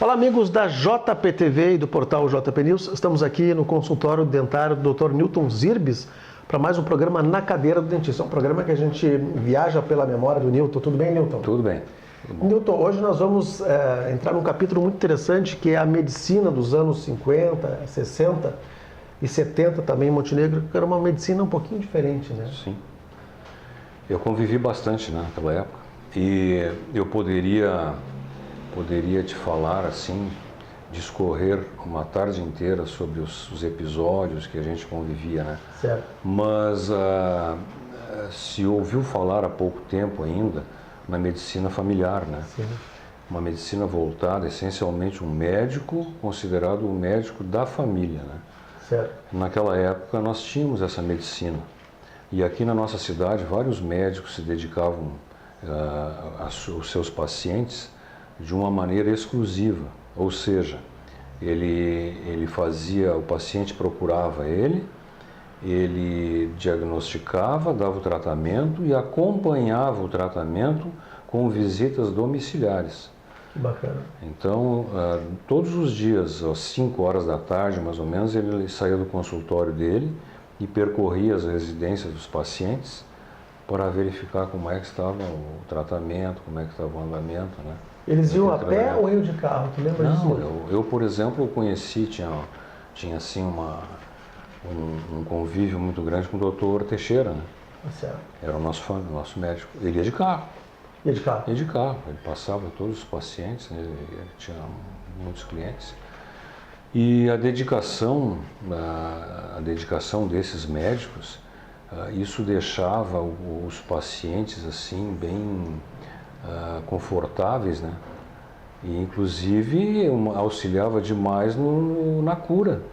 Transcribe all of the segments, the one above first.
Olá, amigos da JPTV e do portal JP News. Estamos aqui no consultório dentário do Dr. Newton Zirbes para mais um programa Na Cadeira do Dentista. É um programa que a gente viaja pela memória do Newton. Tudo bem, Newton? Tudo bem. Newton, hoje nós vamos entrar num capítulo muito interessante que é a medicina dos anos 50, 60 e 70 também em Montenegro, que era uma medicina um pouquinho diferente, né? Sim. Eu convivi bastante naquela época e eu poderia te falar assim, discorrer uma tarde inteira sobre os episódios que a gente convivia, né? Certo. Mas se ouviu falar há pouco tempo ainda na medicina familiar, né? Sim. Uma medicina voltada essencialmente um médico considerado o médico da família, né? Certo. Naquela época nós tínhamos essa medicina e aqui na nossa cidade vários médicos se dedicavam aos seus pacientes de uma maneira exclusiva, ou seja, ele fazia, o paciente procurava ele diagnosticava, dava o tratamento e acompanhava o tratamento com visitas domiciliares. Que bacana. Então, todos os dias, às 5 horas da tarde, mais ou menos, ele saía do consultório dele e percorria as residências dos pacientes para verificar como é que estava o tratamento, como é que estava o andamento, né? Eles iam a pé ou iam de carro? Tu lembra disso? Não, eu, por exemplo, conheci, tinha assim um convívio muito grande com o Dr. Teixeira, né? Certo. Era o nosso médico. Ele ia de carro. Ia de carro? Ia de carro. Ele passava todos os pacientes, né? Ele tinha muitos clientes. E a dedicação desses médicos, isso deixava os pacientes assim bem confortáveis, né? E inclusive auxiliava demais na cura,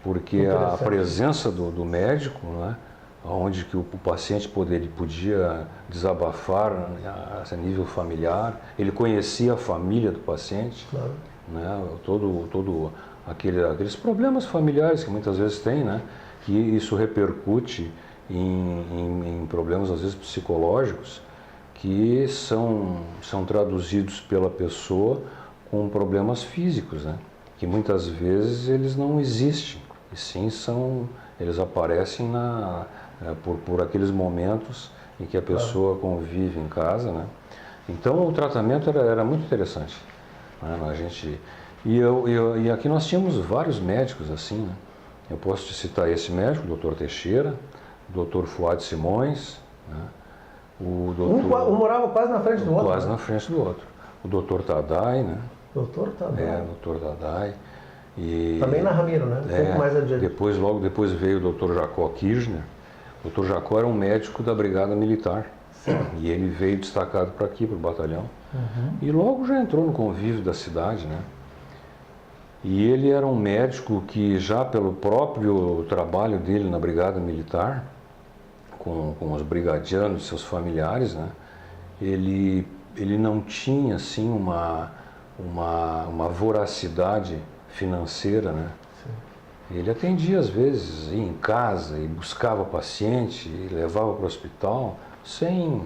porque a presença do médico, né? Onde que o paciente podia desabafar a nível familiar, ele conhecia a família do paciente, claro, né? Todo aqueles problemas familiares que muitas vezes tem, né? Que isso repercute em problemas às vezes psicológicos que são traduzidos pela pessoa com problemas físicos, né? Que muitas vezes eles não existem, e sim eles aparecem por aqueles momentos em que a pessoa convive em casa, né? Então o tratamento era muito interessante, né? E aqui nós tínhamos vários médicos assim, né? Eu posso te citar esse médico, o Dr. Teixeira, o Dr. Fuad Simões, né? Um morava quase na frente do outro. Quase, né? Na frente do outro. O Dr. Tadai, né? Dr. Tadai. Dr. Tadai. E também na Ramiro, né? Um pouco mais adiante. Logo depois veio o Dr. Jacó Kirchner. O Dr. Jacó era um médico da Brigada Militar. Sim. E ele veio destacado para aqui, para o batalhão. Uhum. E logo já entrou no convívio da cidade, né? E ele era um médico que já pelo próprio trabalho dele na Brigada Militar, com os brigadianos e seus familiares, né? Ele não tinha assim uma voracidade financeira, né? Sim. Ele atendia às vezes, ia em casa e buscava paciente e levava para o hospital sem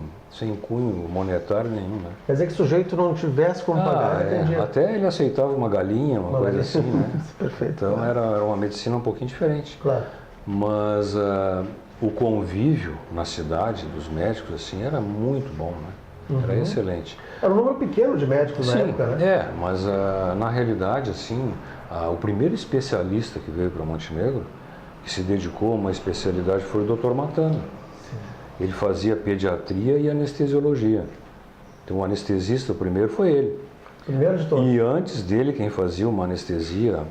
cunho monetário nenhum, né? Quer dizer que o sujeito não tivesse como pagar, atendia. Até ele aceitava uma galinha, uma coisa assim, né? Perfeito. Então claro. Era uma medicina um pouquinho diferente. Claro. Mas o convívio na cidade dos médicos assim era muito bom, né? Uhum. Era excelente. Era um número pequeno de médicos na época, né? Mas na realidade assim, o primeiro especialista que veio para Montenegro, que se dedicou a uma especialidade, foi o Dr. Matana. Sim. Ele fazia pediatria e anestesiologia. Então o anestesista, o primeiro foi ele. Primeiro de todos. E antes dele, quem fazia uma anestesia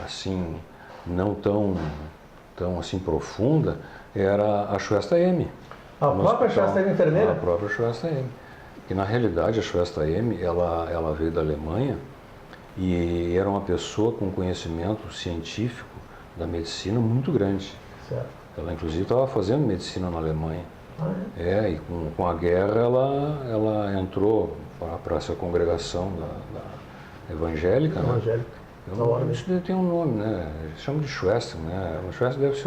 assim, não tão assim profunda, era a Schwester M. A própria Schwester M enfermeira? A própria Schwester M. Que na realidade a Schwester M, ela veio da Alemanha e era uma pessoa com conhecimento científico da medicina muito grande. Certo. Ela inclusive estava fazendo medicina na Alemanha. E com a guerra ela entrou para essa congregação da evangélica. Evangélica. Né? Isso tem um nome, né? Eles chamam de Schwester, né? A Schwester deve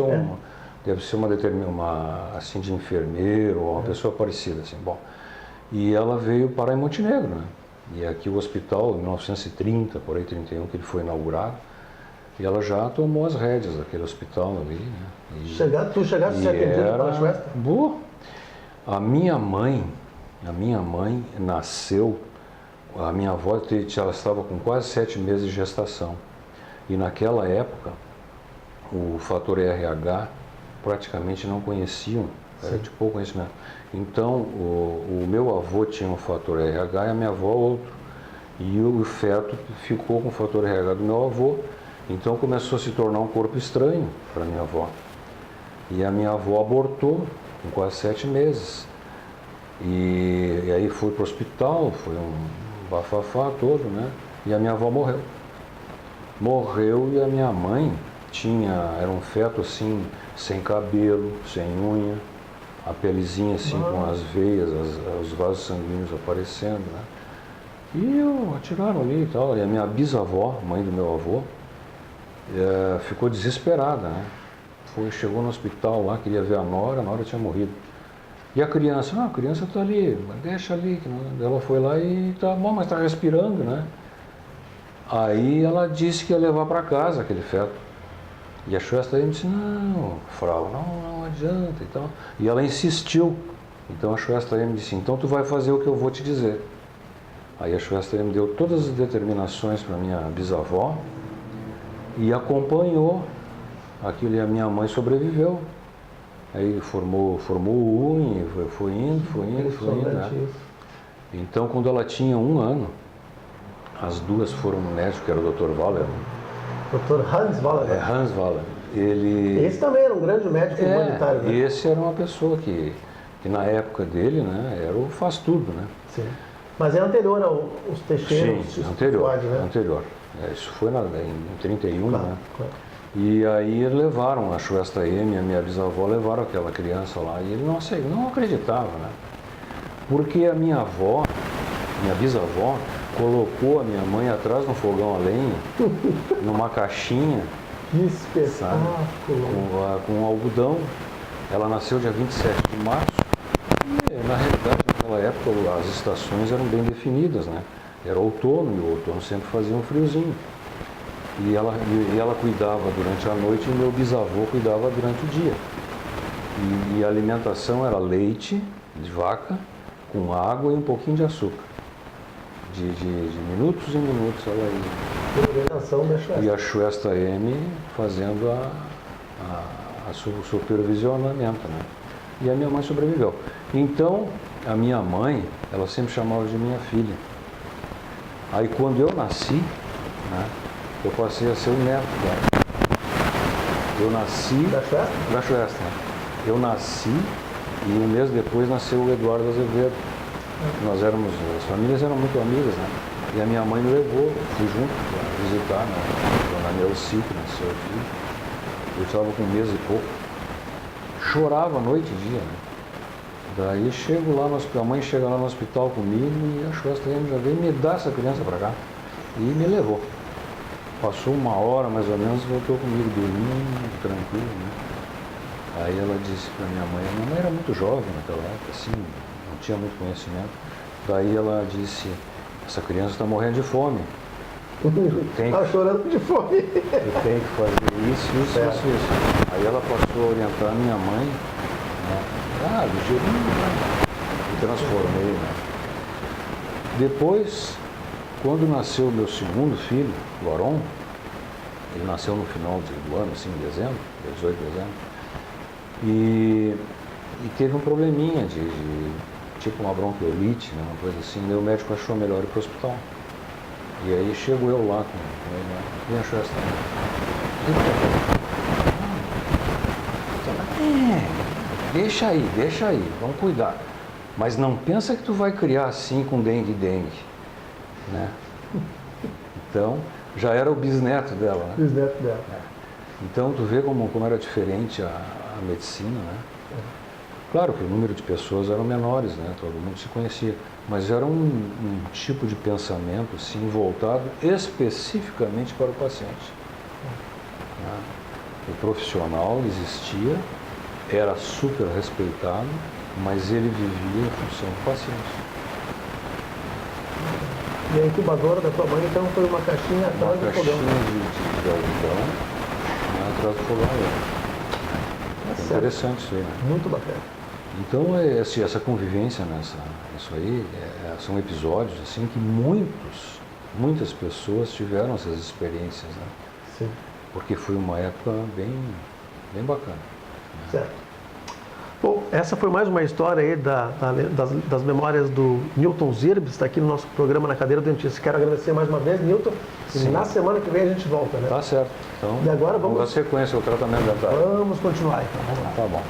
ser uma assim de enfermeiro ou uma pessoa parecida assim. Bom, e ela veio parar em Montenegro, né? E aqui o hospital, em 1930, por aí 31, que ele foi inaugurado, e ela já tomou as rédeas daquele hospital ali, né? Tu chegaste a ser atendido pela Schwester? Boa. A minha mãe nasceu, a minha avó ela estava com quase 7 meses de gestação. E naquela época, o fator RH praticamente não conheciam, era de pouco conhecimento. Então, o meu avô tinha um fator RH e a minha avó outro. E o feto ficou com o fator RH do meu avô, então começou a se tornar um corpo estranho para minha avó. E a minha avó abortou com quase 7 meses. E aí foi para o hospital, foi um bafafá todo, né? E a minha avó morreu. Morreu e a minha mãe era um feto assim, sem cabelo, sem unha, a pelezinha assim com as veias, os vasos sanguíneos aparecendo, né? E atiraram ali e tal. E a minha bisavó, mãe do meu avô, ficou desesperada, né? Chegou no hospital lá, queria ver a nora tinha morrido. E a criança está ali, deixa ali. Ela foi lá e tá bom, mas está respirando, né? Aí ela disse que ia levar para casa aquele feto. E a Schwester disse, não, Frau, não adianta e tal. E ela insistiu. Então a Schwester me disse, então tu vai fazer o que eu vou te dizer. Aí a Schwester me deu todas as determinações para minha bisavó e acompanhou aquilo, e a minha mãe sobreviveu. Aí formou o UNE, foi indo, né? Então, quando ela tinha 1 ano, as duas foram no médico, que era o Dr. Waller. Dr. Hans Waller. Hans Waller. Esse também era um grande médico humanitário, né? Esse era uma pessoa que na época dele, né, era o faz tudo, né? Sim. Mas é anterior aos Teixeiros? Sim, anterior. Isso foi em 31, claro, né? Claro. E aí levaram a Schwester M, a minha bisavó, levaram aquela criança lá e ele não acreditava, né? Porque a minha bisavó, colocou a minha mãe atrás no fogão a lenha, numa caixinha, que espetáculo, com algodão. Ela nasceu dia 27 de março e, na realidade, naquela época, as estações eram bem definidas, né? Era outono, e o outono sempre fazia um friozinho. E ela cuidava durante a noite e meu bisavô cuidava durante o dia. E a alimentação era leite de vaca, com água e um pouquinho de açúcar. De minutos em minutos ela ia. E a Schwester M fazendo o supervisionamento, né? E a minha mãe sobreviveu. Então, a minha mãe, ela sempre chamava de minha filha. Aí quando eu nasci, né, eu passei a ser o neto dela. Eu nasci... Da Schwester. Eu nasci e 1 mês depois nasceu o Eduardo Azevedo. As famílias eram muito amigas, né? E a minha mãe me levou, fui junto para visitar, né? Dona Neuci, que nasceu aqui. Eu estava com 1 mês e pouco. Chorava noite e dia, né? Daí chego lá no hospital, a mãe chega lá no hospital comigo e a Schwester já veio me dar essa criança para cá. E me levou. Passou 1 hora mais ou menos, voltou comigo dormindo, tranquilo, né? Aí ela disse para minha mãe era muito jovem naquela época, assim, não tinha muito conhecimento. Daí ela disse, essa criança está morrendo de fome. Está chorando de fome. Eu tenho que fazer isso. Aí ela passou a orientar a minha mãe, né? Ligeirinho, né? Me transformei, né? Depois, quando nasceu o meu segundo filho, o Aron, ele nasceu no final do ano, assim, em dezembro, 18 de dezembro, e teve um probleminha de tipo uma bronquiolite, né, uma coisa assim, daí o médico achou melhor ir para o hospital. E aí chego eu lá com ele, né, e achou essa deixa aí, vamos cuidar. Mas não pensa que tu vai criar assim com dengue, né? Então, já era o bisneto dela, né? Bisneto dela. Então, tu vê como era diferente a medicina, né? Claro que o número de pessoas eram menores, né? Todo mundo se conhecia, mas era um tipo de pensamento, assim, voltado especificamente para o paciente. Né? O profissional existia, era super respeitado, mas ele vivia em função do paciente. E a incubadora da tua mãe, então, foi uma caixinha atrás do fogão. De algodão, né, atrás do fogão. É interessante isso aí, né? Muito bacana. Então, essa convivência isso aí, são episódios assim que muitas pessoas tiveram essas experiências, né? Sim. Porque foi uma época bem bacana. Certo. Bom, essa foi mais uma história aí das memórias do Newton Zirbes, está aqui no nosso programa Na Cadeira do Dentista. Quero agradecer mais uma vez, Newton. Sim. E na semana que vem a gente volta, né? Tá certo. Então, E agora vamos dar sequência ao tratamento dentário. Vamos continuar então. Vamos lá. Tá bom.